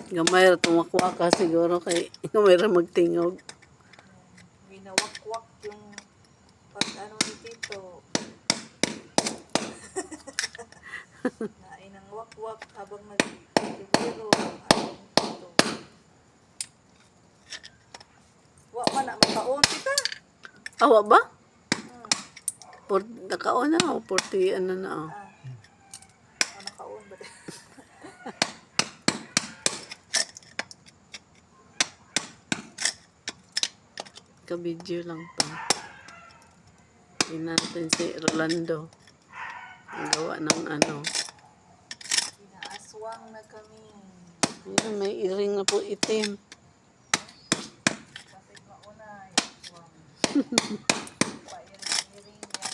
Gamay ra tumakwaka siguro kay gamay ra magtingog. Winawakwak yung pag-ano ni Tito. Nainang wakwak habang nag-biro ang ating Tito. Wa man na makaon kita. Awa ba? Hmm. Nakaon na o 40 ano na o. Makaon ba? Ka-video lang to. Tingnan natin si Rolando. Ang gawa ng ano. Inaaswang na kami. Ayan, may iring na po itim. Kasi mauna ay aswang. Pairing-iring yan.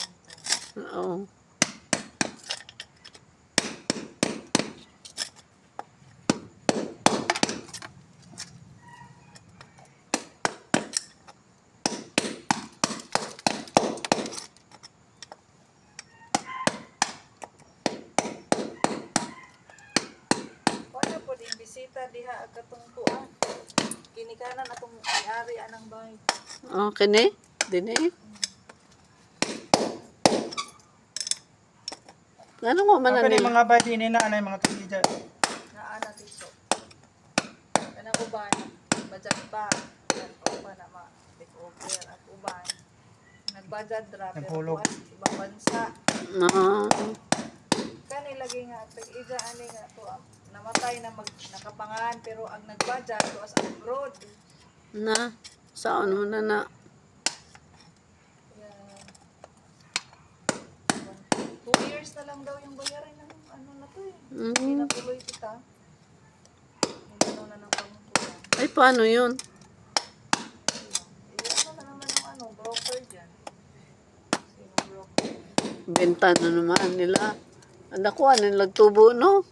Oo. Wala po din bisita diha katong tuan. Kinikanan atong may-ari anang bahay. Okay ni? Dini? Ano mo man Ako ni nila? mga badi ni na mga tugida. Naana tiso. Kanang uban, budget pa. Yan pa na ma take over at uban. Nagbudget ra pero Naghulog. tuwas ibang bansa. Na. Kani lagi nga tag-ija ani nga to namatay na nakapangan pero ang nagbudget tuwas abroad. Na. Saan mo na na? Yan. 2 years na lang daw yung bayarin ng ano na to eh. Hindi na tuloy kita. Hindi na ng pamumulan. Ay, paano yun? Iyan na naman yung ano, broker dyan. Sino broker? Benta na naman nila. Ang nakuha na nagtubo, no?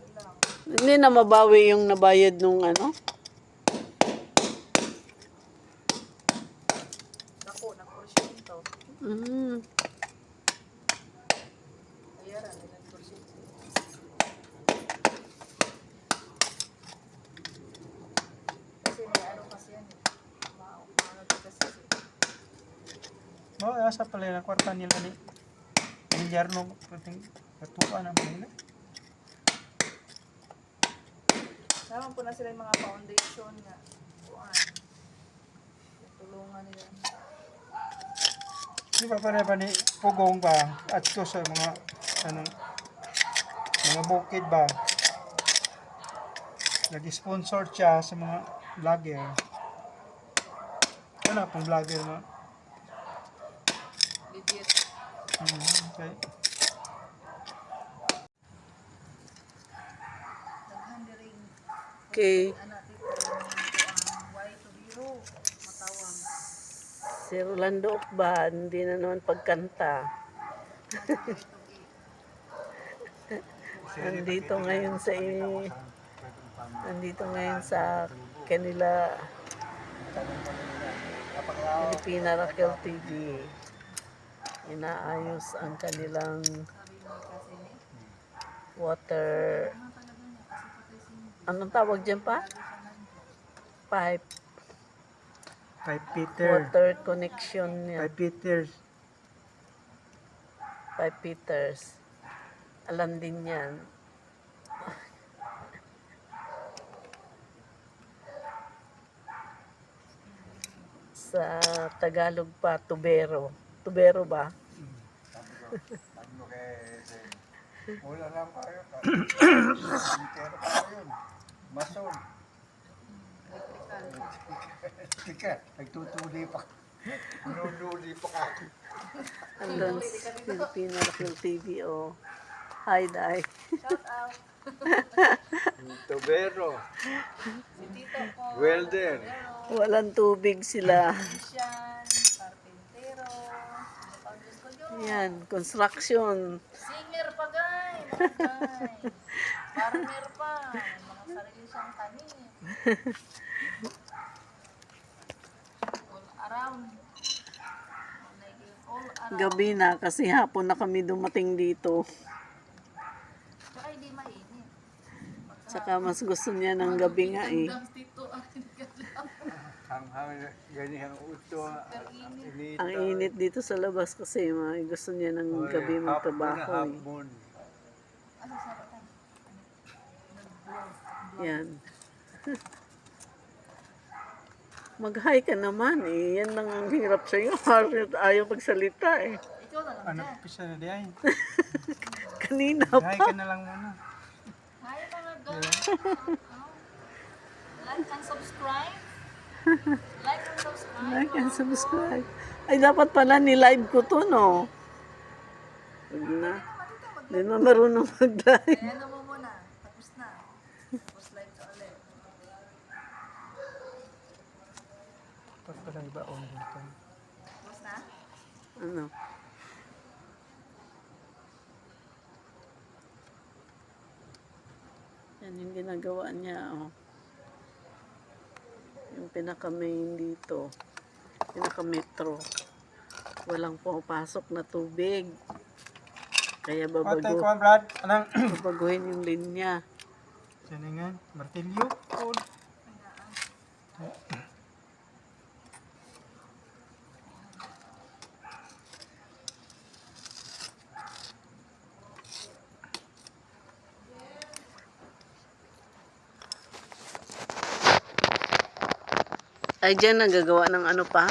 Yun lang. Hindi na mabawi yung nabayad nung ano? Ako, ng porsyento. Mm. Bayaran, ng porsyento. Kasi may ano kasi yan eh. Maano kasi. Mo asa pala na kwarta nila ni. Milyarno pating katuan ang nila. Naman po na sila yung mga foundation nga. Kuan. Tulungan nila. Di ba pare ba ni pugong ba at to sa mga anong mga bukid ba. Nag-sponsor siya sa mga vlogger. Ano pong vlogger mo? Legit. Okay. Naghandiring. Okay. Anak dito ang way to biro. Matawang. Si Rolando Okban, hindi na naman pagkanta. Nandito ngayon sa kanila Pilipina Raquel TV. Inaayos ang kanilang water, anong tawag dyan pa? Pipe. Peter. Water connection niya. Peters. 5 Peters. Alam din yan. Sa Tagalog pa, tubero. Tubero ba? Wala lang kayo. Pero pa yun. Mason. Tika, nagtutuli pa. Nululi pa ka. Andun sa Filipino Raquel TV, oh. Hi, Day. Shout out. Tubero. Si Tito ko. Welder. Walang tubig sila. Musician. Carpintero. Ano pa gusto nyo? Yan, construction. Singer pa guy. Mga guy. Farmer pa. May mga sarili siyang tanim. All around. All around. Gabi na kasi hapon na kami dumating dito. Tsaka hindi mainit. Pag Saka mas gusto niya ng gabi nga eh. Hanggang dito ang nagkadlaw. Hanghang ganyan ang uto. Init. Ang init dito sa labas kasi gusto niya ng gabi magtrabaho eh. Hapon. Ano sa batan? Yan. Mag-hi ka naman eh. Yan lang ang hirap sa'yo. Ayaw magsalita eh. Ikaw na lang Ano, dyan. pisa na di ay. Kanina Hi pa. ka na lang muna. Hi mga guys. Like and subscribe. Like and subscribe. Like and subscribe. Ay, dapat pala ni-live ko to, no? Huwag na. Hindi na marunong mag-live. Kaya ano mo muna. Tapos na. Tapos live ka ulit. Pag pala iba on dito. Tapos na? Ano? Yan yung ginagawa niya, oh. Yung pinaka-main dito. Pinaka-metro. Walang pumapasok na tubig. Kaya Patay ko ang Brad. Anang, babaguhin yung linya. siningan, martilyo. Oh. Ay, dyan nagagawa ng ano pa?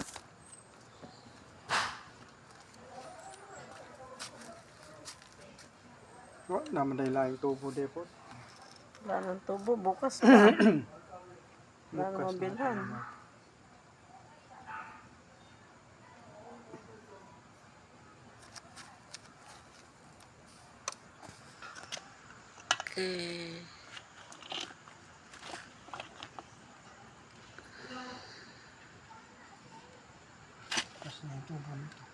Oh, naman dahil lang tubo depot. Wala ng tubo. Bukas pa. Wala na mabilhan. Okay. Kasi na yung tubo nito.